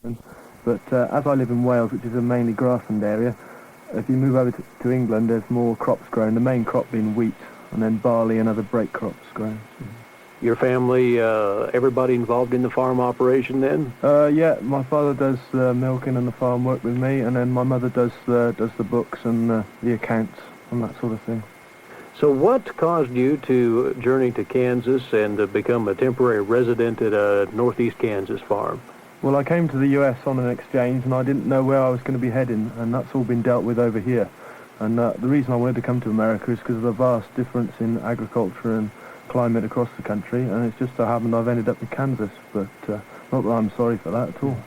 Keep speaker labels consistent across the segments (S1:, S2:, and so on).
S1: But as I live in Wales, which is a mainly grassland area, if you move over to England, there's more crops grown, the main crop being wheat, and then barley and other break crops grown.
S2: Your family, everybody involved in the farm operation then?
S1: Yeah, my father does the milking and the farm work with me, and then my mother does the books and the accounts and that sort of thing.
S2: So what caused you to journey to Kansas and to become a temporary resident at a northeast Kansas farm?
S1: Well, I came to the US on an exchange, and I didn't know where I was going to be heading, and that's all been dealt with over here. And the reason I wanted to come to America is because of the vast difference in agriculture and climate across the country, and it's just so happened I've ended up in Kansas, but not that I'm sorry for that at all.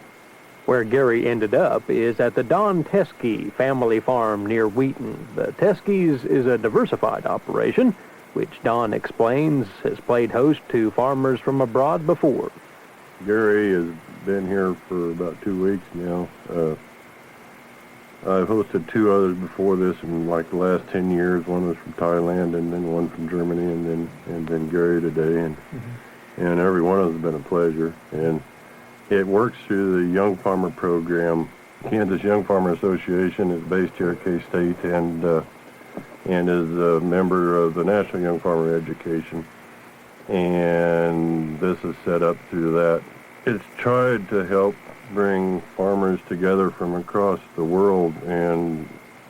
S2: Where Gary ended up is at the Don Teskey family farm near Wheaton. The Teskeys is a diversified operation, which Don explains has played host to farmers from abroad before.
S3: Gary has been here for about 2 weeks now. I've hosted 2 others before this in like the last 10 years. One was from Thailand, and then one from Germany, and then Gary today, and every one of them has been a pleasure. And it works through the Young Farmer program. Kansas Young Farmer Association is based here at K-State, and is a member of the National Young Farmer Education. And this is set up through that. It's tried to help bring farmers together from across the world, and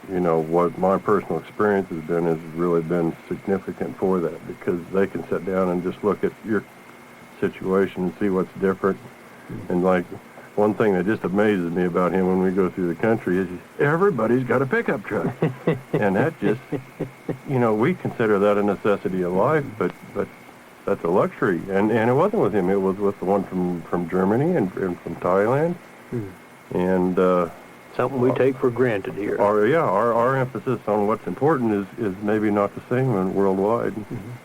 S3: you know what my personal experience has really been significant for that, because they can sit down and just look at your situation and see what's different. And like one thing that just amazes me about him when we go through the country is everybody's got a pickup truck. And that just, you know, we consider that a necessity of life, but that's a luxury. And it wasn't with him, it was with the one from Germany and from Thailand. And
S2: something we take for granted here.
S3: Our emphasis on what's important is maybe not the same worldwide.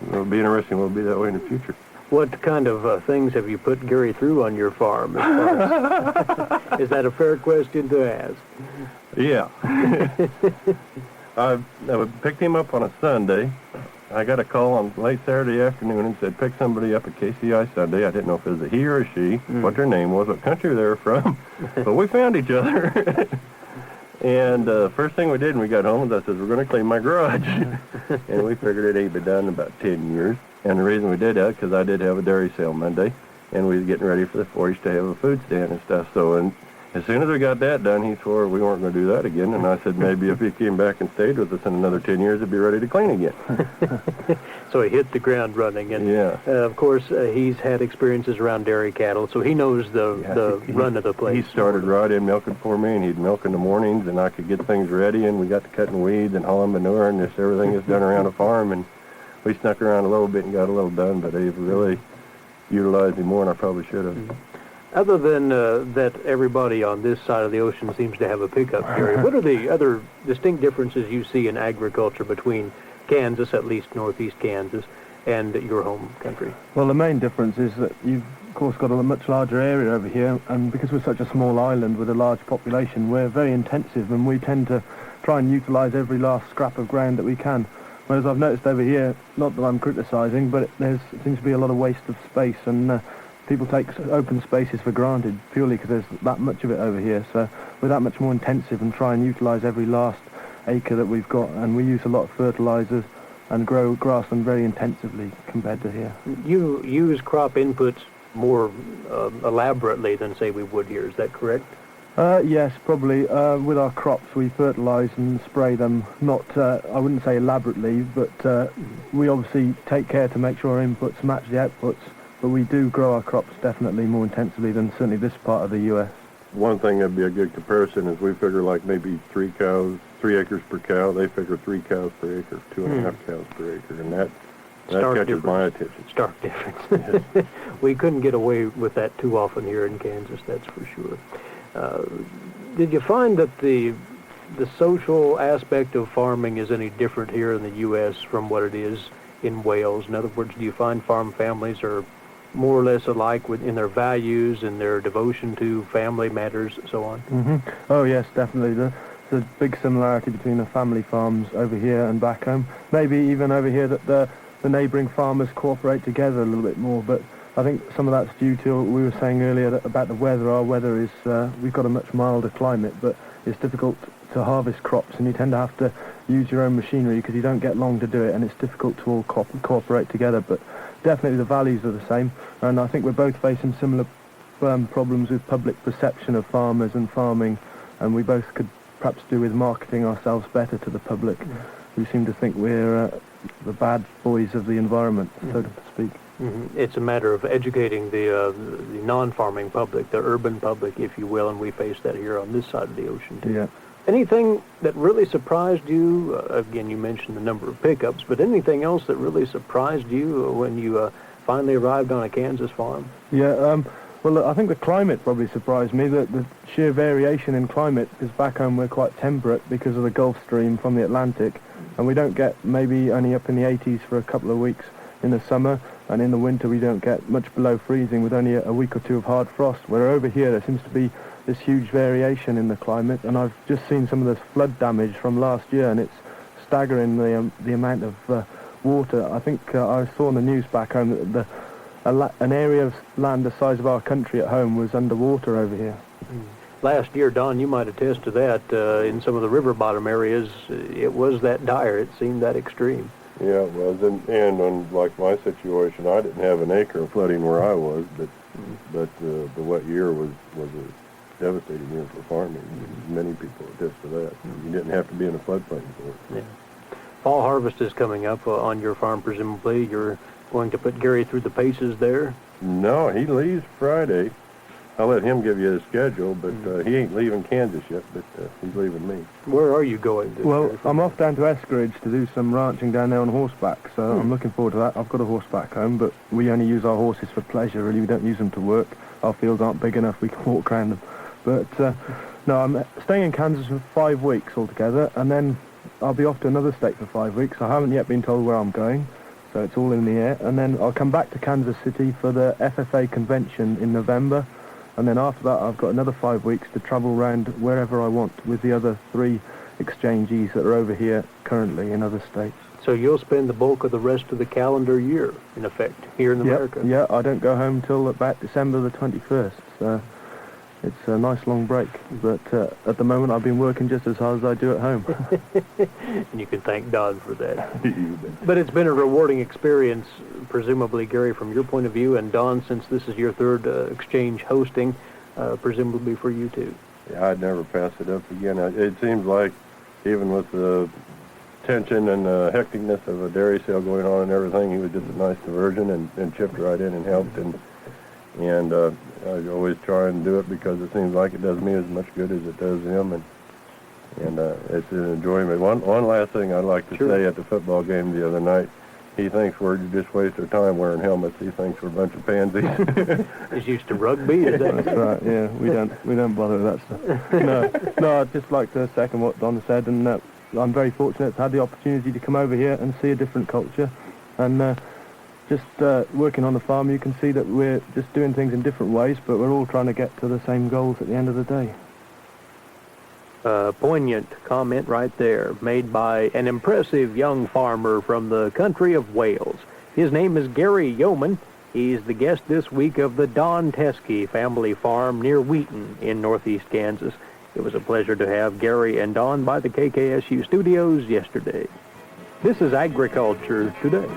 S3: It'll be interesting, it'll be that way in the future.
S2: What kind of things have you put Gary through on your farm? Is that a fair question to ask?
S3: Yeah. I picked him up on a Sunday. I got a call on late Saturday afternoon and said, pick somebody up at KCI Sunday. I didn't know if it was a he or a she, what their name was, what country they were from, but we found each other. And first thing we did when we got home is I said, we're going to clean my garage. And we figured it ain't been done in about 10 years. And the reason we did that, because I did have a dairy sale Monday, and we was getting ready for the 4-H to have a food stand and stuff. So and as soon as we got that done, he swore we weren't going to do that again. And I said maybe if he came back and stayed with us in another 10 years, he'd be ready to clean again.
S2: So he hit the ground running. And of course, he's had experiences around dairy cattle, so he knows the run of the place.
S3: He started right in milking for me, and he'd milk in the mornings, and I could get things ready, and we got to cutting weeds and hauling manure, and everything is done around a farm. And we snuck around a little bit and got a little done, but they've really utilized me more than I probably should have.
S2: Other than that everybody on this side of the ocean seems to have a pickup, Gary, what are the other distinct differences you see in agriculture between Kansas, at least northeast Kansas, and your home country?
S1: Well, the main difference is that you've, of course, got a much larger area over here, and because we're such a small island with a large population, we're very intensive, and we tend to try and utilize every last scrap of ground that we can. Whereas I've noticed over here, not that I'm criticising, but there seems to be a lot of waste of space, and people take open spaces for granted purely because there's that much of it over here. So we're that much more intensive and try and utilise every last acre that we've got, and we use a lot of fertilisers and grow grassland very intensively compared to here.
S2: You use crop inputs more elaborately than, say, we would here. Is that correct?
S1: Yes, probably. With our crops, we fertilise and spray them, not, I wouldn't say elaborately, but we obviously take care to make sure our inputs match the outputs, but we do grow our crops definitely more intensively than certainly this part of the U.S.
S3: One thing that'd be a good comparison is we figure like maybe 3 acres per cow. They figure 3 cows per acre, 2.5 cows per acre, and that catches my attention.
S2: Stark difference. Yes. We couldn't get away with that too often here in Kansas, that's for sure. Did you find that the social aspect of farming is any different here in the U.S. from what it is in Wales? In other words, do you find farm families are more or less alike in their values and their devotion to family matters, so on?
S1: Oh, yes, definitely. There's a big similarity between the family farms over here and back home. Maybe even over here that the neighbouring farmers cooperate together a little bit more, but I think some of that's due to what we were saying earlier about the weather. Our weather is, we've got a much milder climate, but it's difficult to harvest crops, and you tend to have to use your own machinery because you don't get long to do it, and it's difficult to all cooperate together. But definitely the values are the same, and I think we're both facing similar problems with public perception of farmers and farming, and we both could perhaps do with marketing ourselves better to the public. We seem to think we're the bad boys of the environment, so to speak.
S2: It's a matter of educating the non-farming public, the urban public, if you will, and we face that here on this side of the ocean too.
S1: Yeah.
S2: Anything that really surprised you? Again, you mentioned the number of pickups, but anything else that really surprised you when you finally arrived on a Kansas farm?
S1: Yeah, well, I think the climate probably surprised me, the sheer variation in climate, because back home we're quite temperate because of the Gulf Stream from the Atlantic, and we don't get maybe only up in the 80s for a couple of weeks in the summer, and in the winter we don't get much below freezing with only a week or two of hard frost, where over here there seems to be this huge variation in the climate, and I've just seen some of the flood damage from last year, and it's staggering the amount of water. I think I saw in the news back home that an area of land the size of our country at home was underwater over here.
S2: Last year, Don, you might attest to that, in some of the river bottom areas, it was that dire, it seemed that extreme.
S3: Yeah, it was, and on like my situation, I didn't have an acre of flooding where I was, but the wet year was a devastating year for farming. Many people attest to that. You didn't have to be in a floodplain for it.
S2: Yeah. Fall harvest is coming up on your farm, presumably. You're going to put Gary through the paces there?
S3: No, he leaves Friday. I'll let him give you his schedule, but he ain't leaving Kansas yet, but he's leaving me.
S2: Where are you going to?
S1: Well, I'm off down to Eskridge to do some ranching down there on horseback, so I'm looking forward to that. I've got a horse back home, but we only use our horses for pleasure, really. We don't use them to work. Our fields aren't big enough, we can walk around them. But, no, I'm staying in Kansas for 5 weeks altogether, and then I'll be off to another state for 5 weeks. I haven't yet been told where I'm going, so it's all in the air. And then I'll come back to Kansas City for the FFA convention in November. And then after that, I've got another 5 weeks to travel around wherever I want with the other 3 exchangees that are over here currently in other states.
S2: So you'll spend the bulk of the rest of the calendar year, in effect, here in America?
S1: Yeah, I don't go home till about December the 21st. So it's a nice long break. But at the moment, I've been working just as hard as I do at home.
S2: And you can thank Don for that. But it's been a rewarding experience, presumably, Gary, from your point of view, and Don, since this is your third exchange hosting, presumably for you too.
S3: Yeah, I'd never pass it up again. It seems like even with the tension and the hecticness of a dairy sale going on and everything, he was just a nice diversion and chipped right in and helped. And I always try and do it because it seems like it does me as much good as it does him, and it's an enjoyment. One last thing I'd like to say at the football game the other night, he thinks we're just wasting our time wearing helmets. He thinks we're a bunch of pansies.
S2: He's used to rugby, is that?
S1: That's right, yeah, we don't bother with that stuff. No, I'd just like to second what Don said, and I'm very fortunate to have the opportunity to come over here and see a different culture, and just working on the farm, you can see that we're just doing things in different ways, but we're all trying to get to the same goals at the end of the day.
S2: Poignant comment right there, made by an impressive young farmer from the country of Wales. His name is Gary Yeoman. He's the guest this week of the Don Teskey family farm near Wheaton in northeast Kansas. It was a pleasure to have Gary and Don by the KKSU studios yesterday. This is Agriculture Today.